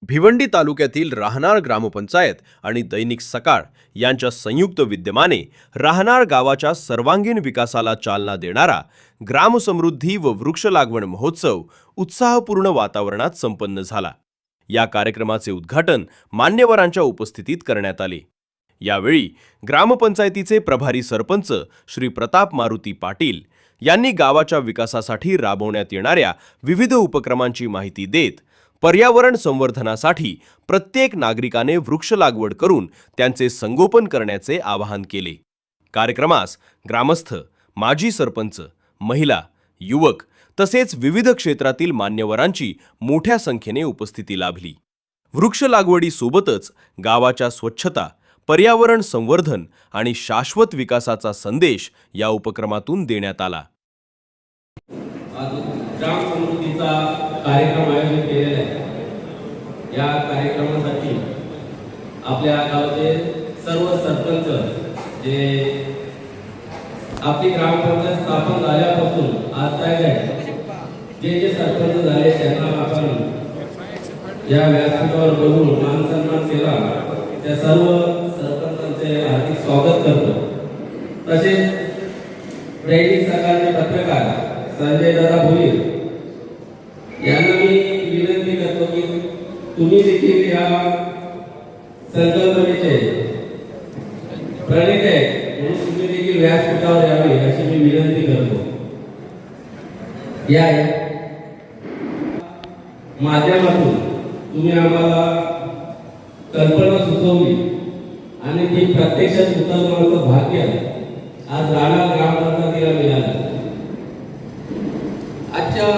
भिवंडी तालुक्यातील राहनार ग्रामपंचायत आणि दैनिक सकाळ यांच्या संयुक्त विद्यमाने राहनार गावाच्या सर्वांगीण विकासाला चालना देणारा ग्रामसमृद्धी व वृक्ष लागवड महोत्सव उत्साहपूर्ण वातावरणात संपन्न झाला। या कार्यक्रमाचे उद्घाटन मान्यवरांच्या उपस्थितीत करण्यात आले। यावेळी ग्रामपंचायतीचे प्रभारी सरपंच श्री प्रताप मारुती पाटील यांनी गावाच्या विकासासाठी राबवण्यात येणाऱ्या विविध उपक्रमांची माहिती देत पर्यावरण संवर्धनासाठी प्रत्येक नागरिकाने वृक्ष लागवड करून त्यांचे संगोपन करण्याचे आवाहन केले। कार्यक्रमास ग्रामस्थ, माजी सरपंच, महिला, युवक तसेच विविध क्षेत्रातील मान्यवरांची मोठ्या संख्येने उपस्थिती लाभली। वृक्ष लागवडीसोबतच गावाच्या स्वच्छता, पर्यावरण संवर्धन आणि शाश्वत विकासाचा संदेश या उपक्रमातून देण्यात आला। ग्राम समृद्धीचा कार्यक्रम आयोजित केलेला आहे। या कार्यक्रमासाठी आपल्या गावचे सर्व सरपंच जे आपली ग्रामपंचायत स्थापन झाल्यापासून आज जे सरपंच झाले त्यांना आपण या व्यासपीठावर बोलून मान सन्मान केला, त्या सर्व सरपंचांचे हार्दिक स्वागत करतो। तसेच दैनिक सकाळचे पत्रकार संजय दादा भोईर यांना मी विनंती करतो की तुम्ही देखील या संकल्पनेचे प्रणेते म्हणून तुम्ही देखील व्यासपीठावर यावे अशी मी विनंती करतो। या माध्यमातून तुम्ही आम्हाला कल्पना सुचवली आणि ती प्रत्यक्षात उतरवण्याचं भाग्य आज राहनार ग्रामपंचायतीला मिळालं। आजच्या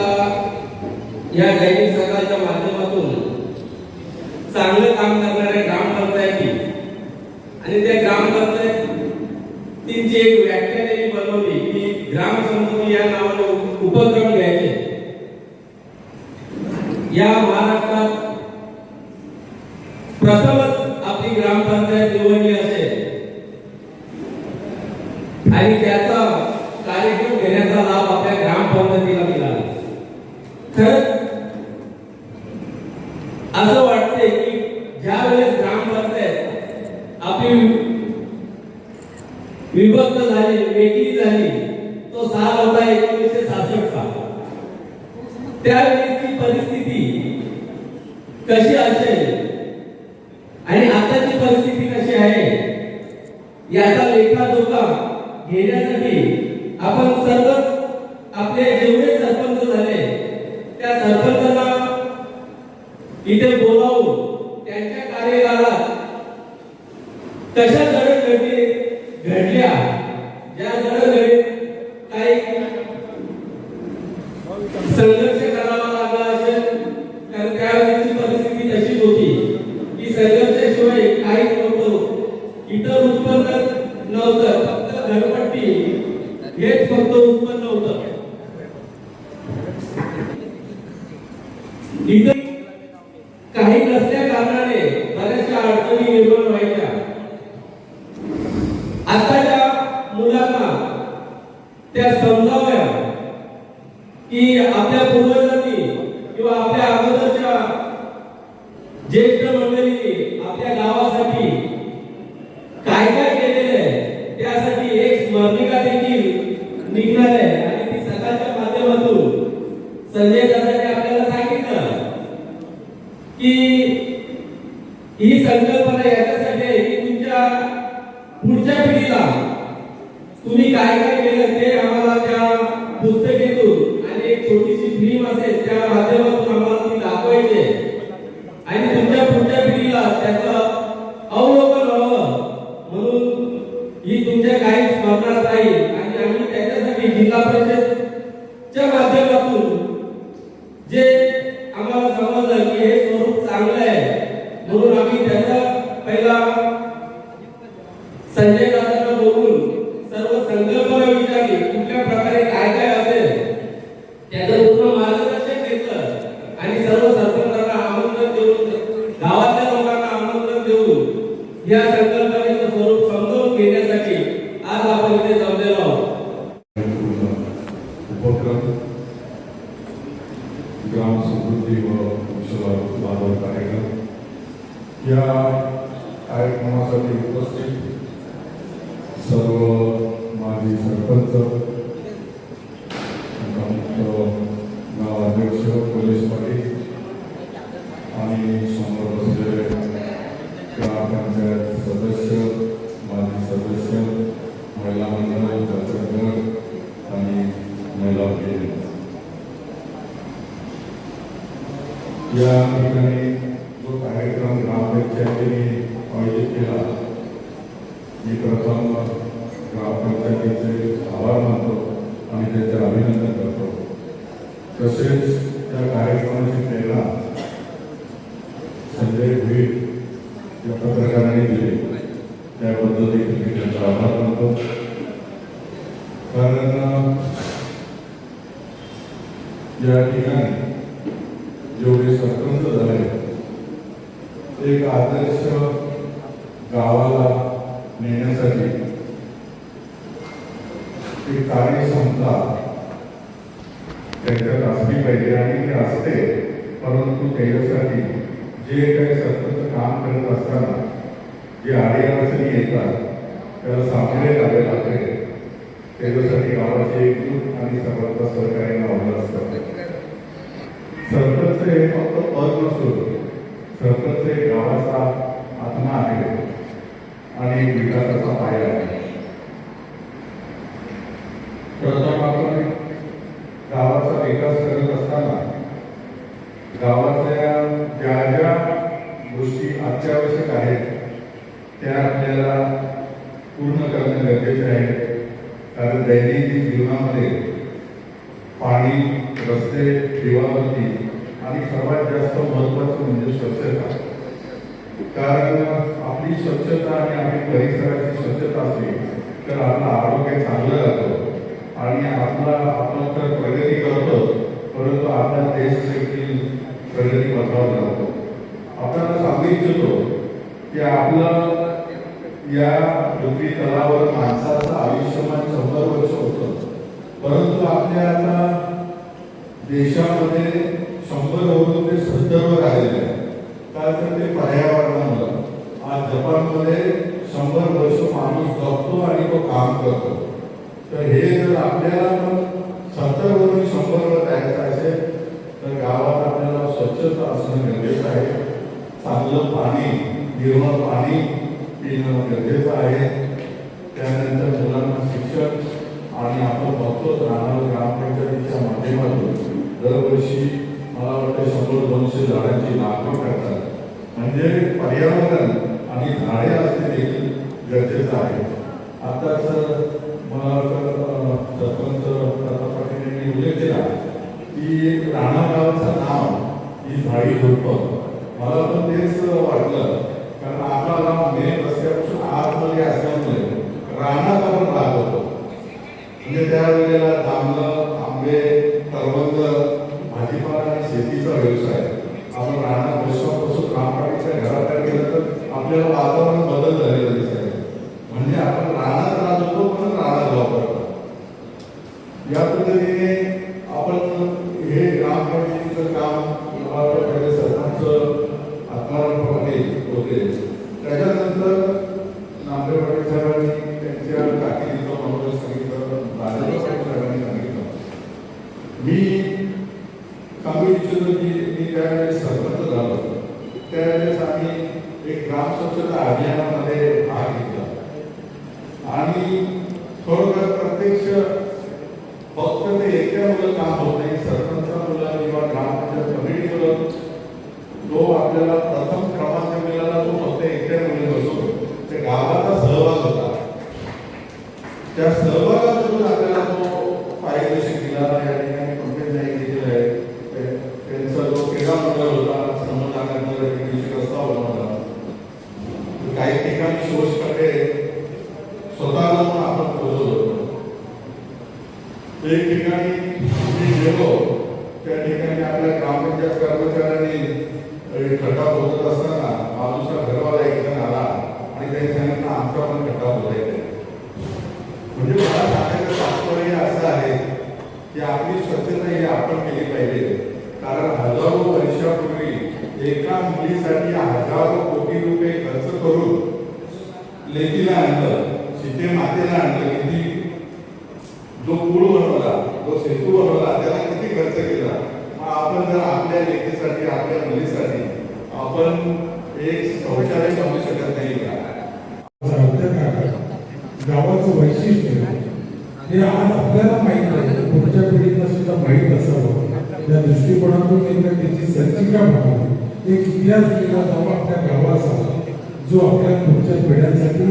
या दैनिक सकाळच्या माध्यमातून चांगलं काम करणाऱ्या ग्रामपंचायती आणि त्या ग्रामपंचायतींची एक व्याख्या त्यांनी बनवली की ग्राम समृद्धी या नावाने उपक्रम घ्यायचे। या महाराष्ट्रात प्रथमच आपली ग्रामपंचायत निवडली असेल आणि त्याचा कार्यक्रम घेण्याचा लाभ आपल्या ग्रामपंचायतीला मिळाला। खरंच असं वाटते की ज्या वेळेस ग्रामपंचायत आपली विभक्त झाली, वेगळी झाली, तो साल होता 1966 चा। त्यावेळेसची परिस्थिती कशी असेल आणि आताची परिस्थिती कशी आहे याचा लेखाजोखा घेण्यासाठी आपण सर्व आपले जेवढे सरपंच झाले त्या सरपंचांना इथे बोलावून त्यांच्या कार्यकाळात कशा घडघडी घडल्या, ज्या घडघडीत काही संघर्ष करावा लागला असेल तर त्यावेळेची परिस्थिती तशीच होती की संघर्षाशिवाय काहीच नव्हतं, इतर उत्पन्न नव्हतं, फक्त घरपट्टी हेच फक्त उत्पन्न होतं। इथे काही नसल्या कारणाने बऱ्याचशा अडचणी निर्माण व्हायच्या। आताच्या मुलांना त्या समजाव्या की आपल्या पूर्वजांनी किंवा आपल्या अगोदरच्या ज्येष्ठ मंडळींनी आपल्या गावासाठी काय काय केलेलं आहे त्यासाठी एक स्मरणिका देखील निघणार आहे आणि ती सकाळच्या माध्यमातून संजय दादाने आपल्याला सांगितलं की ही संकल्पना याच्यासाठी आहे की तुमच्या पुढच्या पिढीला तुम्ही काय काय केलं ते आम्हाला त्या पुस्तकेतून आणि एक छोटीशी फिल्म असेल त्या माध्यमातून आम्हाला ती दाखवायची आणि तुमच्या पुढच्या पिढीला त्याचं अवलोकन व्हावं म्हणून ही तुमच्या काही स्मरणात राहील आणि आम्ही त्याच्यासाठी जिल्हा परिषदच्या माध्यमातून जे आम्हाला समजलं की हे स्वरूप चांगलं आहे म्हणून आम्ही त्याचा पहिला संजय दादांना बोलून सर्व संकल्पना विचारली, कुठल्या प्रकारे काय काय असेल त्याचं पूर्ण मार्गदर्शन घेतलं आणि सर्व सरपंचांना आमंत्रण देऊन, गावातल्या लोकांना आमंत्रण देऊन या संकल्पनेचं स्वरूप समजून घेण्यासाठी आज आपण इथे जमलेलो आहोत। ग्राम समृद्धी व वृक्ष लागवड कार्यक्रम या कार्यक्रमासाठी उपस्थित सर्व माजी सरपंच, गाव अध्यक्ष, पोलीस पाटील आणि समोर बसलेले ग्रामपंचायत सदस्य, माजी सदस्य, महिला मंडळ, बचत आणि महिला भगिनी, या ठिकाणी जो कार्यक्रम ग्रामपंचायतीने आयोजित केला, मी प्रथम ग्रामपंचायतीचे आभार मानतो आणि त्याचे अभिनंदन करतो. तसेच त्या कार्यक्रमाची प्रेरणा संजय भीड या पत्रकारांनी दिली, त्याबद्दल देखील मी त्यांचा आभार मानतो. कारण या ठिकाणी जेवढे सरपंच झाले, एक आदर्श गावाला नेण्यासाठी एक कार्यक्षमता त्याच्यात असली पाहिजे आणि ती असते. परंतु त्याच्यासाठी जे काही सरपंच काम करत असताना जे अडीअडचणी येतात त्याला सामोरे जावे लागते. त्याच्यासाठी गावाचे एकजूट आणि सर्वांचा सहकार्य लावलं असतं. सरपंच हे फक्त पद नसून सरपंच हे गावाचा आत्मा आहे आणि विकासाचा पाया आहे. प्रथम आपण गावाचा विकास करत असताना गावातल्या ज्या ज्या गोष्टी अत्यावश्यक आहेत त्या आपल्याला पूर्ण करणं गरजेचे आहे. कारण दैनंदिन जीवनामध्ये पाणी, रस्ते, दिवाबत्ती आणि सर्वात जास्त महत्त्वाचं म्हणजे स्वच्छता. कारण आपली स्वच्छता आणि आपली परिसराची स्वच्छता असली तर आपलं आरोग्य चांगलं राहतं आणि आपण तर प्रगती करतोच, परंतु आपला देश देखील प्रगती पथावर राहतो. आपल्याला सांगू इच्छितो की आपलं या पृथ्वी तलावर माणसाचं आयुष्यमान 100 वर्ष होतं, परंतु आपल्या आता देशामध्ये 100 वरून ते 70 वर आलेले आहे. काय तर ते पर्यावरणामुळे आज जपानमध्ये 100 वर्ष माणूस जगतो आणि तो काम करतो. तर हे जर आपल्याला पण 70 वरून 100 वर जायचं असेल तर गावात आपल्याला स्वच्छता असणं गरजेचं आहे. चांगलं पाणी, निर्मळ पाणी पिणं गरजेचं आहे. त्यानंतर मुलांना शिक्षण आणि आपण बघतोच राहणार ग्रामपंचायतीच्या माध्यमातून दरवर्षी मला वाटतं 100-200 झाडांची लागवड करतात. म्हणजे पर्यावरण आणि झाडे असणे देखील गरजेचं आहे. आताच मला वाटतं सरपंच प्रताप पाटील यांनी उल्लेख केला की राणा गावाचं नाव ही झाडी झुडपं. मला पण तेच वाटलं, कारण आपला गाव मेन रस्त्यापासून आतमध्ये असल्यामुळे राणा गावात राहत होतो. म्हणजे त्यावेळेला जांभळं, आंबे, करवंद, भाजीपाला आणि शेतीचा व्यवसाय आपण राणा वर्षापासून रामपाटीच्या घरात गेलं तर आपल्याला वातावरण बदल झालेला दिसत आहे. म्हणजे आपण रानात राहत होतो पण राणा वापरतो. या पद्धतीने आपण हे ग्रामपंचायतीचं काम पहिले सरपंच आत्माराम पाटील होते. त्याच्यानंतर नामदेव पाटील साहेबांनी त्यांच्या ताकदीचं म्हणून सांगितलं, राजेंद्र पाटील साहेबांनी सांगितलं. मी सांगू इच्छितो की मी त्यावेळेस सरपंच झालो त्यावेळेस आम्ही एक ग्राम स्वच्छता अभियानामध्ये भाग घेतला आणि थोडं प्रत्यक्ष फक्त ते एकट्यामुळे काम होत नाही. सरपंचामुळे किंवा ग्रामपंचायत कमिटीमुळे जो आपल्याला प्रथम क्रमांक मिळाला तो फक्त एकट्यामुळे नसून त्या गावाचा सहभाग होता. त्या सहभागातून आपल्याला तो फायदेशीर दिला. या ठिकाणी पंकज नाईक दिलेला आहे. त्यांचा जो क्रीडा मंडळ होता, श्रमदानाचा रस्ता बनवला. काही ठिकाणी शोष करते स्वतः जाऊन आपण पोहोचलो होतो. एक ठिकाणी मी गेलो, त्या ठिकाणी आपल्या ग्रामपंचायत कर्मचाऱ्यांनी खड्डा होत असताना बाजूचा घरवाला एक जण आला आणि त्यांनी सांगितलं आमचा पण खड्डा होता. म्हणजे मला सांगायचं तात्पर्य असं आहे की आपली स्वच्छता ही आपण केली पाहिजे. कारण हजारो वर्षापूर्वी एका मुलीसाठी हजारो कोटी रुपये खर्च करून लेकीला आणलं, सीते मातेला आणलं, किती जो पूल बनवला, जो सेतू बनवला, त्याला किती खर्च केला. मग आपण जर आपल्या लेकीसाठी, आपल्या मुलीसाठी आपण एक शौचालय बनवू शकत नाही का? गावाचं वैशिष्ट्य हे आज आपल्याला माहीत आहे, पुढच्या पिढीला सुद्धा माहीत असावं. त्या दृष्टिकोनातून एकदा त्याची संचिका बनावी, एक इतिहास लिहिला जावा आपल्या गावाचा, जो आपल्या पुढच्या पिढ्यांसाठी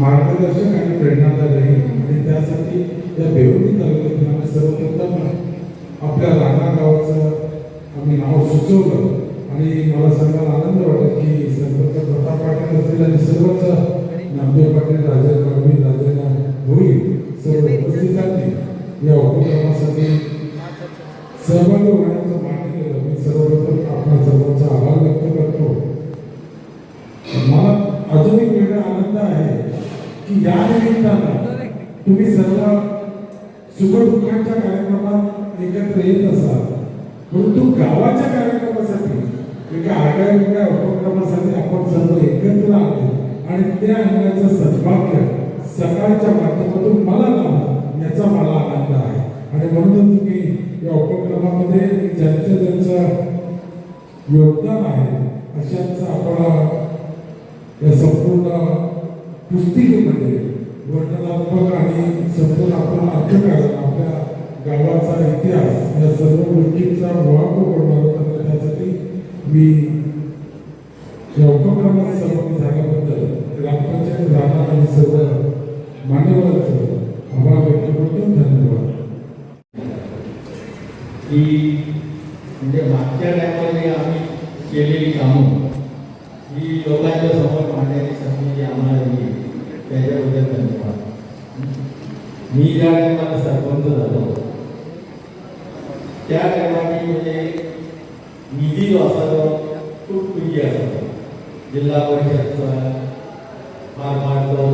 मार्गदर्शक आणि प्रेरणादायी राहील. आणि त्यासाठी या बेवडी तालुक्यातून आम्ही सर्वप्रथम आपल्या राहणार गावाचं आम्ही नाव सुचवलं. आणि मला सांगायला आनंद वाटत की सरपंच प्रताप पाटील असतील आणि सर्वच नामदेव पाटील, राजा गावी, राजा होईल, सर्व उपस्थित राहतील. या उपक्रमासाठी सहभागी होण्याचं मान्य केलं. मी सर्वप्रथम आपल्या सर्वांचा आभार व्यक्त करतो. मला अजून एक वेगळा आनंद आहे की या निमित्तानं तुम्ही सर्व सुखदुःखाच्या कार्यक्रमात एकत्र येत असाल, परंतु गावाच्या कार्यक्रमासाठी एका आगळ्या उपक्रमासाठी आपण सर्व एकत्र आले आणि ते आणण्याचं सद्भाग्य सकाळच्या माध्यमातून मला लाभलं, याचा मला आनंद आहे. आणि म्हणूनच तुम्ही या उपक्रमामध्ये ज्यांचं योगदान आहे अशांचं आपण या संपूर्ण पुस्तिकेमध्ये वर्णनात्मक आणि संपूर्ण आपण अर्थ काढून आपल्या गावाचा इतिहास या सर्व गोष्टींचा वाहक करणार होता. त्यासाठी मी या उपक्रमात सहभागी झाल्याबद्दल ग्रामपंचायत राहणार आणि सर्व मान्यवरांचं आभार व्यक्त करतो. धन्यवाद. ही म्हणजे मागच्या टायमामध्ये आम्ही केलेली कामं ही लोकांच्या समोर मांडण्याची संधी आम्हाला दिली, त्याच्याबद्दल धन्यवाद. मी ज्या टायमाला सरपंच झालो त्या टायमाने म्हणजे निधी जो असावा खूप निधी असावा. जिल्हा परिषदचा फार जो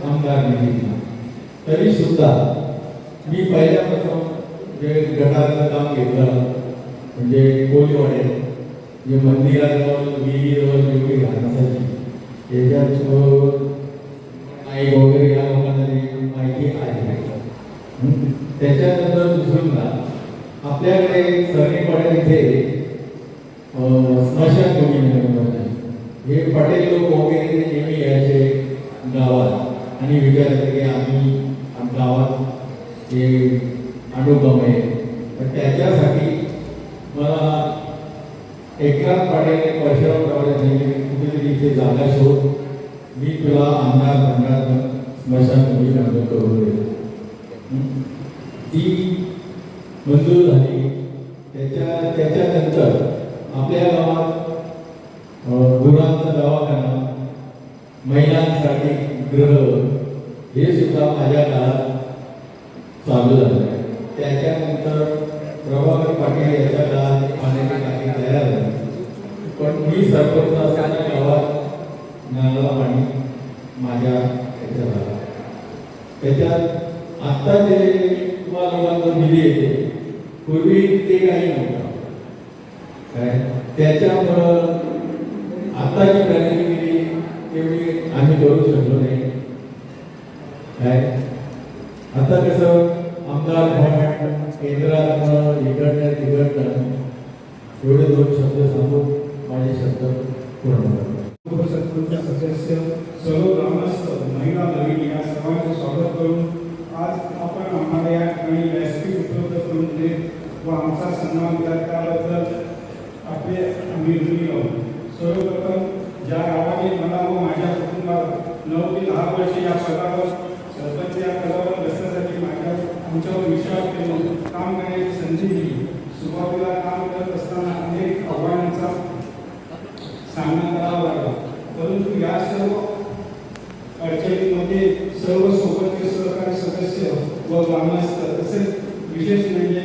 कामगार निधी, तरी सुद्धा मी पहिल्यापासून जे गटाचं काम घेतलं म्हणजे कोळीवाडे जे मंदिराजवळ विहिरीजवळ जेवढी घाण असायची त्याच्यात आई वगैरे या लोकांना माहिती आहे. त्याच्यानंतर दुसरीला आपल्याकडे सरनीपाड्या इथे स्मशानभूमी होती. हे पटेल लोक वगैरे नेहमी यायचे गावात आणि विचारायचे की आम्ही गावात हे अनुगम आहे. तर त्याच्यासाठी मला एकनाथ पाटील परशुरामरावला सांगितले कुठेतरी इथे जागा शोध, मी तुला आमदार मंडळात स्मशानभूमी मंजूर करून देतो. ती मंजूर झाली. त्याच्यानंतर आपल्या गावात गुरांचा दवाखाना, महिलांसाठी गृह हे सुद्धा माझ्या काळात चालू झालं. त्याच्यानंतर प्रभाकर पाटील याच्या काळात पाण्याची टाकी तयार झाली. पण मी सरपंच असताना गावात नळाला पाणी माझ्या याच्या झाला. त्याच्यात आत्ता जे तुम्हाला लोकांना निधी येते, पूर्वी ते काही नव्हतं काय. त्याच्यामुळं आत्ताची प्रगती केली तेवढी आम्ही करू शकलो नाही काय. आता कसं आमदार केंद्रात इकडनं तिकडनं एवढे दोन शब्द सांगून माझे शब्द पूर्ण करतो. उपसरपंच सदस्य, सर्व ग्रामस्थ, महिला, नवीन या सर्वांचे स्वागत करून आज आपण आम्हाला या ठिकाणी व्यासपीठ उपलब्ध करून दिले व आमचा सन्मान केला त्याबद्दल आपले आम्ही ऋणी आहोत. सर्वप्रथम ज्या गावाने मला व माझ्या कुटुंबाला 9 ते 10 वर्षे या पदावर सरपंच या पदावर बसण्यासाठी आमच्यावर विश्वास ठेवून काम करण्याची संधी दिली. सुरुवातीला काम करत असताना अनेक आव्हानांचा सामना करावा लागला, परंतु या सर्व अडचणींमध्ये सर्व सोबतचे सहकारी सदस्य व ग्रामस्थ तसेच विशेष म्हणजे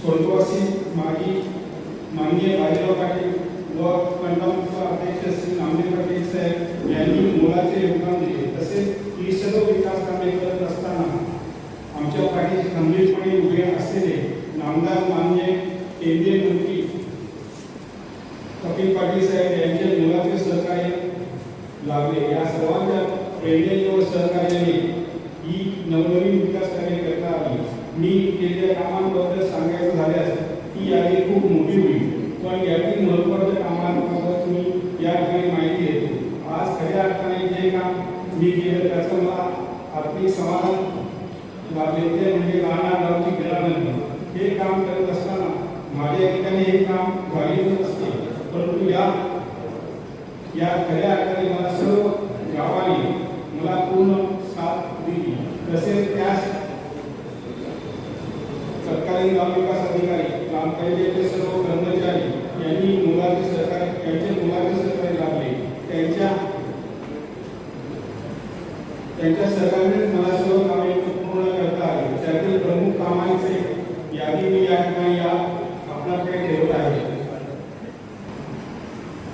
स्वर्गवासी माननीय बाजीराव पाटील व कंटाऊंडचे अध्यक्ष श्री नामदेव पाटील साहेब यांनी मोलाचे योगदान दिले. तसेच ही सर्व विकास कामे करत असताना आमच्या पाठीशी खंबीरपणे उभे असलेले नामदार माननीय केंद्रीय मंत्री लागले. या सर्वांच्या प्रेरणेने व सहकार्याने ही नवनवीन विकास कार्य करता आली. मी केलेल्या कामांबद्दल सांगायचं झाल्यास ही यादी खूप मोठी होईल, पण यातील महत्त्वाच्या कामांबाबत मी या ठिकाणी माहिती देतो. आज खऱ्या अर्थाने जे काम मी केलं त्याचं मला आत्मिक समाधान लाभले ते म्हणजे राहणार गावची केल्यानंतर हे काम करत असताना माझ्या ठिकाणी हे काम झालेच असते, परंतु या खऱ्या अर्थाने मला सर्व गावाने मला पूर्ण साथ दिली. तसेच त्यास सरकारी गाव विकास अधिकारी, ग्रामपंचायतीचे सर्व कर्मचारी यांनी मुलाचे सहकार्य लाभले. त्यांच्या सहकार्याने मला सर्व कामे पूर्ण करता आली. त्यातील प्रमुख कामांची यादी मी या ठिकाणी आपल्याकडे ठेवत आहे.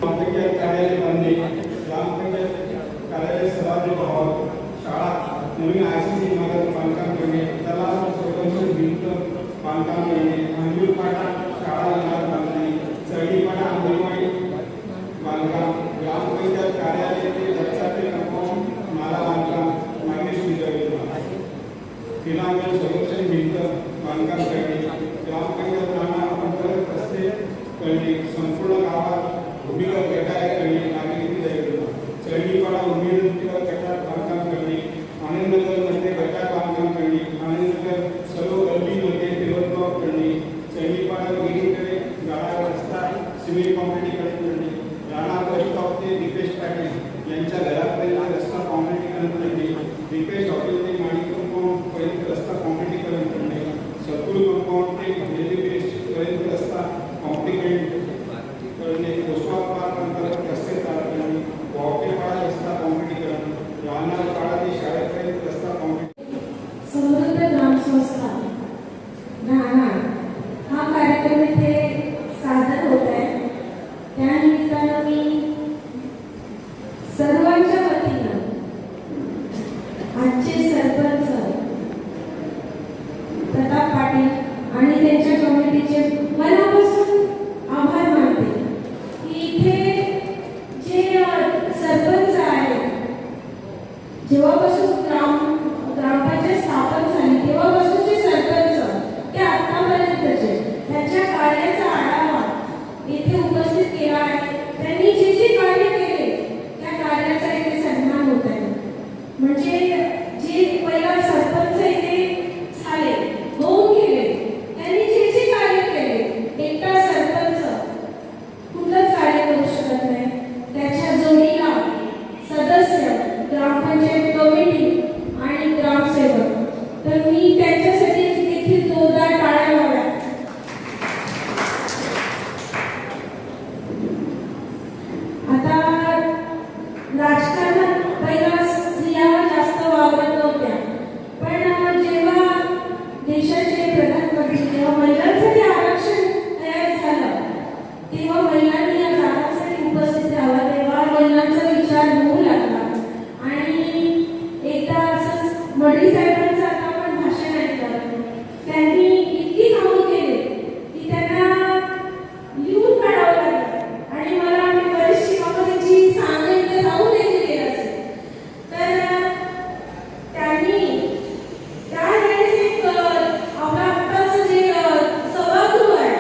ग्रामपंचायत कार्यालय बांधणे, ग्रामपंचायत कार्यालय सभागृह भवन, शाळा नवीन ICC इमारत बांधकाम करणे, तलाव स्वतंत्र भिंत बांधकाम करणे, अंजूरपाटा शाळा इमारत बांधणे, चढीपाटा अंगणवाडी बांधकाम, ग्रामपंचायत कार्यालय ते रस्त्याचे कंपाऊंड नाला बांधकाम, मागणी सुविधा योजना, क्रीडांगण संरक्षण भिंत बांधकाम करणे, ग्रामपंचायत राहणार रस्ते करणे, संपूर्ण गावात भूमिगत गटार करणे, मागणी सुविधा योजना, चढीपाडा भूमिगत गटार बांधकाम करणे, आनंदनगरमध्ये गटार बांधकाम करणे, आनंदनगर सर्व गल्लीमध्ये फिरतवाक करणे, चढीपाडा विहिरीकडे गाळा रस्ता सिमेंट कॉन्क्रीटीकरण करणे, राणा बसस्टॉप ते दीपेश पाटील यांच्या घरापर्यंत रस्ता कॉन्क्रीटीकरण करणे, दीपेश हॉटेल ते माणिक कंपाऊंड पर्यंत रस्ता कॉन्क्रीटीकरण करणे, सत्तूर कंपाऊंड ते रेल्वे पर्यंत रस्ता कॉन्क्रीटीकरण करणे, पोस्टॉफ पार्क अंतर्गत रस्ते तयार करणे, वावटेपाडा रस्ता कॉन्क्रीटीकरण, राहणार पाडा ते शाळेपर्यंत रस्ता कॉन्क्रीट. समृद्ध ग्राम संस्था राहणार हा कार्यक्रम इथे सादर होत आहे. त्यानिमित्तानं मी सर्वांच्या वतीनं आजचे सरपंच प्रताप पाटील आणि त्यांच्या कमिटीचे मनापासून आभार मानते की इथे जे सरपंच आहेत, जेव्हापासून ग्रामपंचायत स्थापन झाली तेव्हापासूनचे सरपंच ते आतापर्यंतचे त्यांच्या कार्याचा आढावा इथे उपस्थित केला आहे. त्यांनी जे जे कार्य केले त्या कार्याचा इथे सन्मान होत आहे. म्हणजे जे पहिला सरपंच इथे झाले होऊन गेले, त्यांनी जे जे कार्य केले, एकटा सरपंच कुठलंच कार्य करू शकत नाही. त्याच्या जोडीला सदस्य, ग्रामपंचायत कमिटी आणि ग्रामसेवक. तर मी त्यांच्यासाठी देखील जोरदार टाळ्या लावल्या. आता राजकारणात पहिला स्त्रिया जास्त वावरत नव्हत्या, पण जेव्हा देशाचे प्रधानमंत्री जेव्हा महिलांसाठी आरक्षण तयार झालं तेव्हा महिलांनी या जागांसाठी उपस्थित राहावं, तेव्हा महिलांचा विचार होऊ लागला. आणि एकदा असंच मडवी साहेबांचं आता आपण भाषण ऐकलं, त्यांनी इतकी कामं केली की त्यांना लिहून काढावं लागलं. आणि मला बरीचशी कामं त्यांची सांगायचं जाऊन देखील केलं असेल. तर त्यांनी त्यावेळेस एक आपलं आत्ताचं जे सभागृह आहे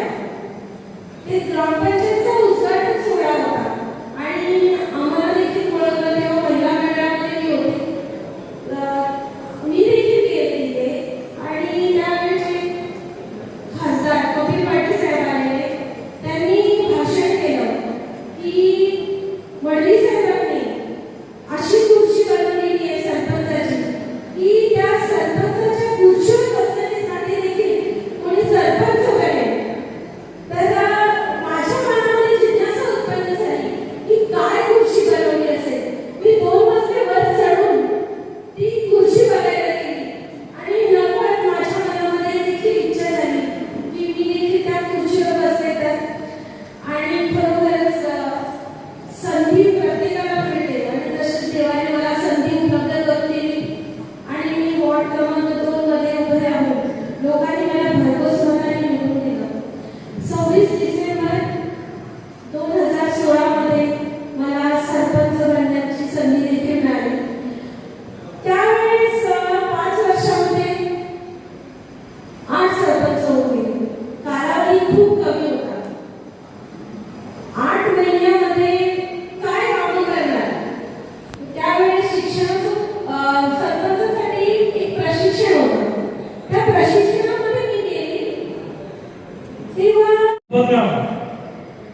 ते ग्रामपंचायतचा उद्घाटन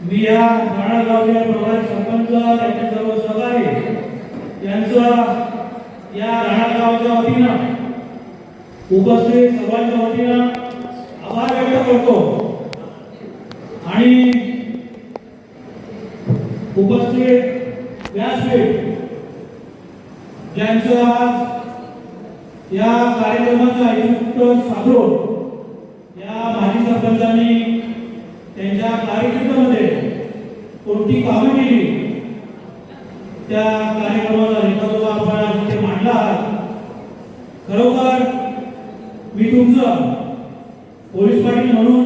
मी या राहणार गावच्या प्रभारी सरपंच त्यांचे सर्व सहकारी यांचा या राहणार गावच्या वतीनं उपस्थित सर्वांच्या वतीनं आभार व्यक्त करतो आणि उपस्थित व्यासपीठ ज्यांचं आज या कार्यक्रमाचा हेतू साधून या माजी सरपंचांनी त्यांच्या कारकिर्दीमध्ये कोणती कामे केली त्या कार्यक्रमाचा नेतृत्व आपण इथे मांडला आहे. खरोखर मी तुमचं पोलीस पाटील म्हणून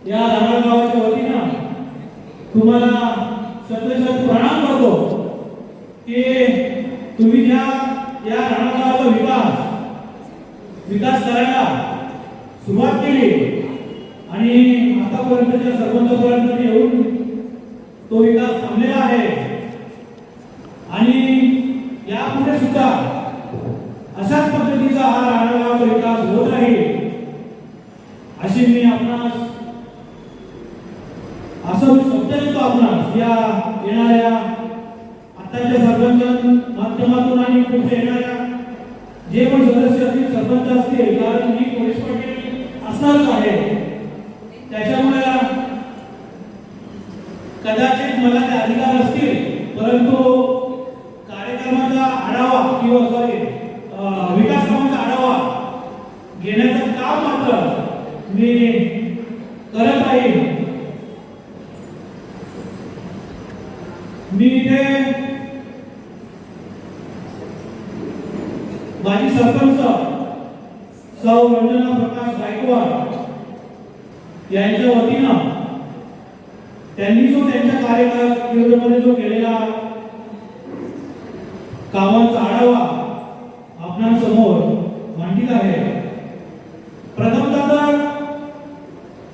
या राहणार गावाच्या वतीनं तुम्हाला शतशत प्रणाम करतो की तुम्ही ज्या या राहणार गावाचा विकास करायला सुरुवात केली आणि आतापर्यंतच्या सरपंचापर्यंत येऊन तो विकास थांबलेला आहे आणि यापुढे सुद्धा अशाच पद्धतीचा हा राहणार गावाचा विकास होत राहील अशी मी आपणास असं शब्द देतो आपणास या येणाऱ्या आताच्या सरपंच माध्यमातून आणि पुढे येणाऱ्या जे पण सदस्य असतील सरपंच असतील कारण मी पोलीस पाटील असणारच आहे त्याच्यामुळे कदाचित मला ते अधिकार असतील परंतु कार्यक्रमाचा आढावा किंवा सॉरी विकास कामाचा आढावा घेण्याचं काम मात्र मी करत आहे. मी इथे माजी सरपंच सौ रंजना प्रकाश गायकवाड यांच्या वतीनं त्यांनी जो त्यांच्या कार्यकाळामध्ये जो केलेला कामांचा आढावा आपणांसमोर मांडीत आहे. प्रथमतः तर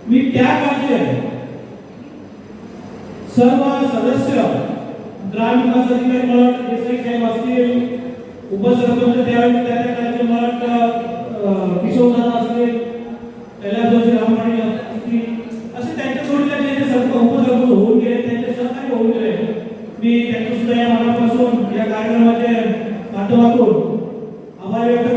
मी त्या काळचे सर्व सदस्य ग्रामविकास अधिकारी मला देसाई साहेब असतील उपसरपंच त्यावेळी त्या काळचे मला किशोरदादा असतील कैलासवासी रामराणी असतील असे त्यांच्या जोडीला जे सर्व उपसरपंच होऊन गेले त्यांचे सहकारी होऊन गेले मी त्यांच्या सुद्धा या मनापासून या कार्यक्रमाच्या माध्यमातून आभार व्यक्त